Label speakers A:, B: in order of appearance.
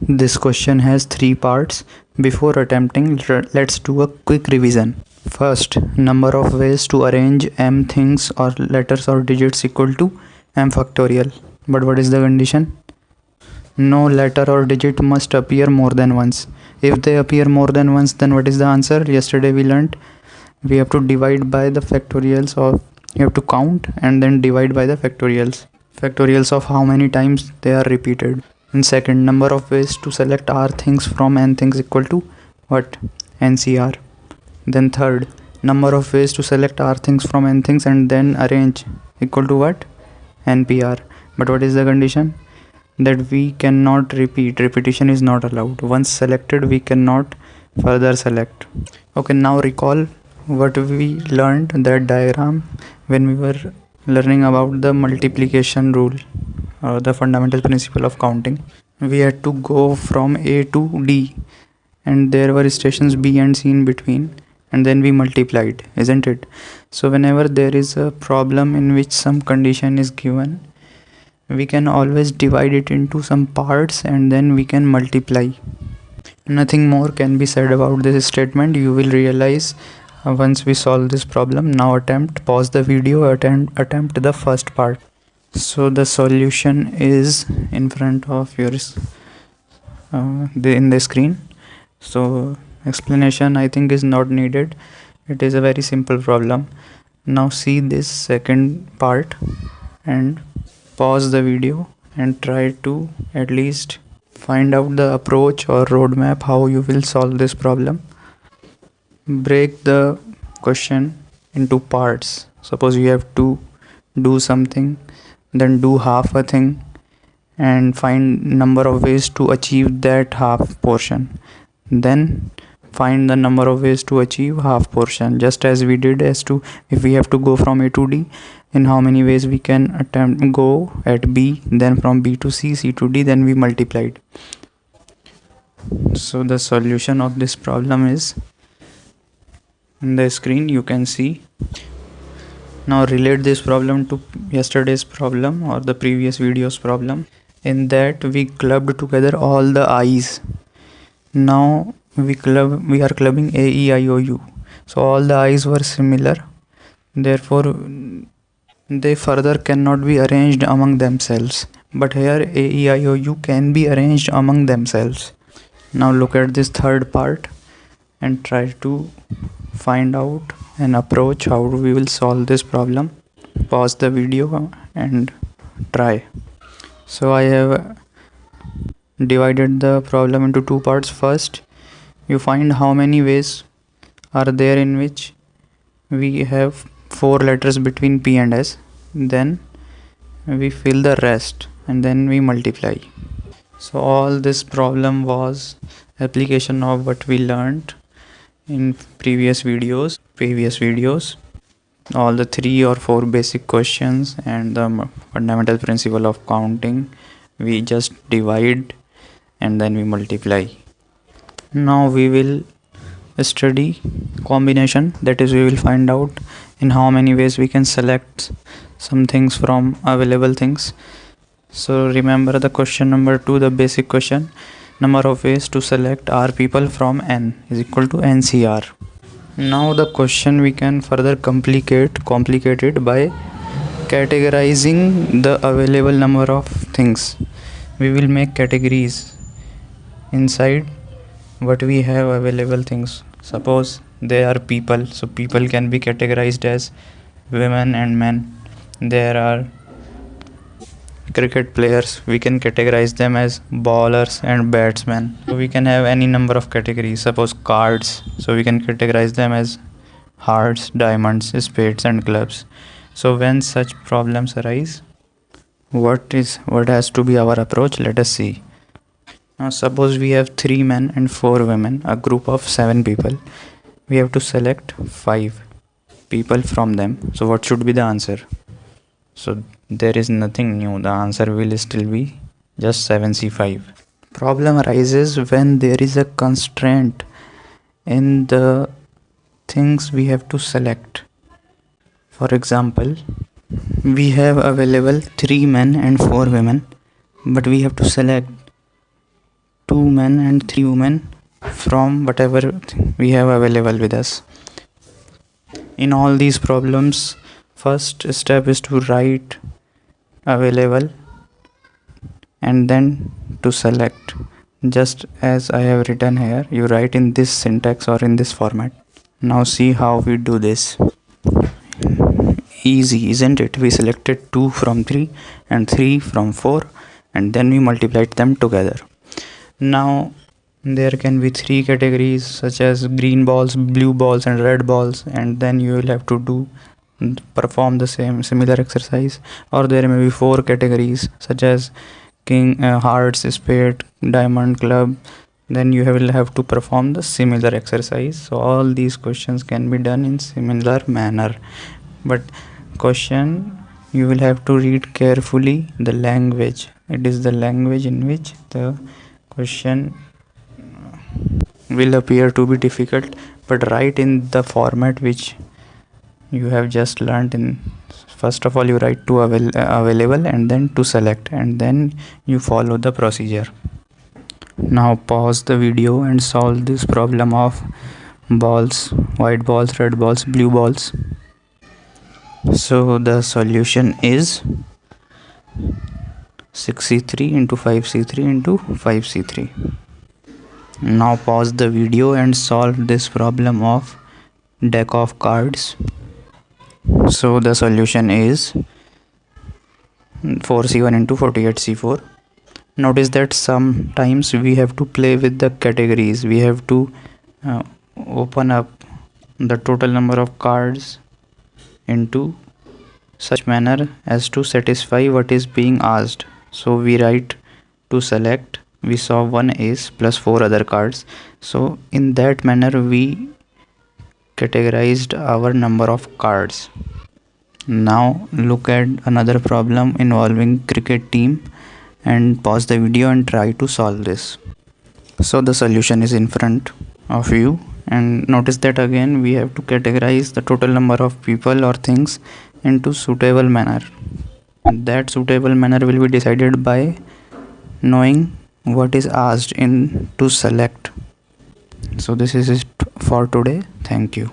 A: This question has 3 parts. Before attempting, let's do a quick revision. First, number of ways to arrange m things or letters or digits equal to m factorial. But what is the condition? No letter or digit must appear more than once. If they appear more than once, then what is the answer? Yesterday we learnt we have to divide by the factorials of, you have to count and then divide by the factorials of how many times they are repeated. And second, number of ways to select r things from n things equal to what? NCR. Then third, number of ways to select r things from n things and then arrange equal to what? NPR. But what is the condition? That we cannot repeat. Repetition is not allowed. Once selected, we cannot further select. Okay, now recall what we learned, that diagram, when we were learning about the multiplication rule, the fundamental principle of counting. We had to go from A to D and there were stations B and C in between, and then we multiplied, isn't it? So whenever there is a problem in which some condition is given, we can always divide it into some parts and then we can multiply. Nothing more can be said about this statement. You will realize once we solve this problem. Now pause the video, attempt the first part. So the solution is in front of yours in the screen. So explanation I think is not needed. It is a very simple problem. Now see this second part and pause the video and try to at least find out the approach or roadmap how you will solve this problem. Break the question into parts. Suppose you have to do something, then do half a thing and find number of ways to achieve that half portion. Then find the number of ways to achieve half portion, just as we did as to if we have to go from A to D, in how many ways we can attempt go at B, then from B to C, C to D, then we multiplied. So the solution of this problem is in the screen, you can see. Now relate this problem to yesterday's problem or the previous video's problem. In that we clubbed together all the i's. Now we are clubbing A, E, I, O, U. So all the i's were similar. Therefore they further cannot be arranged among themselves. But here A, E, I, O, U can be arranged among themselves. Now look at this third part and try to find out an approach how we will solve this problem. Pause the video and try. So I have divided the problem into 2 parts. First, you find how many ways are there in which we have 4 letters between P and S. Then we fill the rest and then we multiply. So all this problem was application of what we learned in previous videos, all the 3 or 4 basic questions and the fundamental principle of counting. We just divide and then we multiply. Now we will study combination, that is we will find out in how many ways we can select some things from available things. So remember the question number 2, the basic question. Number of ways to select r people from n is equal to NCR. Now the question we can further complicate it by categorizing the available number of things. We will make categories inside what we have available things. Suppose they are people, so people can be categorized as women and men. There are cricket players, we can categorize them as bowlers and batsmen. So we can have any number of categories. Suppose cards, so we can categorize them as hearts, diamonds, spades and clubs. So when such problems arise, what has to be our approach? Let us see. Now suppose we have 3 men and 4 women, a group of 7 people. We have to select 5 people from them. So what should be the answer? So there is nothing new. The answer will still be just 7C5. Problem arises when there is a constraint in the things we have to select. For example, we have available 3 men and 4 women, but we have to select 2 men and 3 women from whatever we have available with us. In all these problems, first step is to write available and then to select. Just as I have written here, you write in this syntax or in this format. Now see how we do this. Easy, isn't it? We selected 2 from 3 and 3 from 4 and then we multiplied them together. Now there can be 3 categories such as green balls, blue balls and red balls, and then you will have to perform the similar exercise. Or there may be 4 categories such as king, hearts, spade, diamond, club, then you will have to perform the similar exercise. So all these questions can be done in similar manner, but question you will have to read carefully the language. It is the language in which the question will appear to be difficult, but write in the format which you have just learned. In first of all you write to available and then to select, and then you follow the procedure. Now pause the video and solve this problem of balls, white balls, red balls, blue balls. So the solution is 6c3 into 5c3 into 5c3. Now pause the video and solve this problem of deck of cards. So the solution is 4c1 into 48c4. Notice that sometimes we have to play with the categories. We have to open up the total number of cards into such manner as to satisfy what is being asked. So we write to select, we saw 1 ace plus 4 other cards. So in that manner we categorized our number of cards. Now look at another problem involving cricket team and pause the video and try to solve this. So the solution is in front of you, and notice that again we have to categorize the total number of people or things into suitable manner. That suitable manner will be decided by knowing what is asked in to select. So this is it for today. Thank you.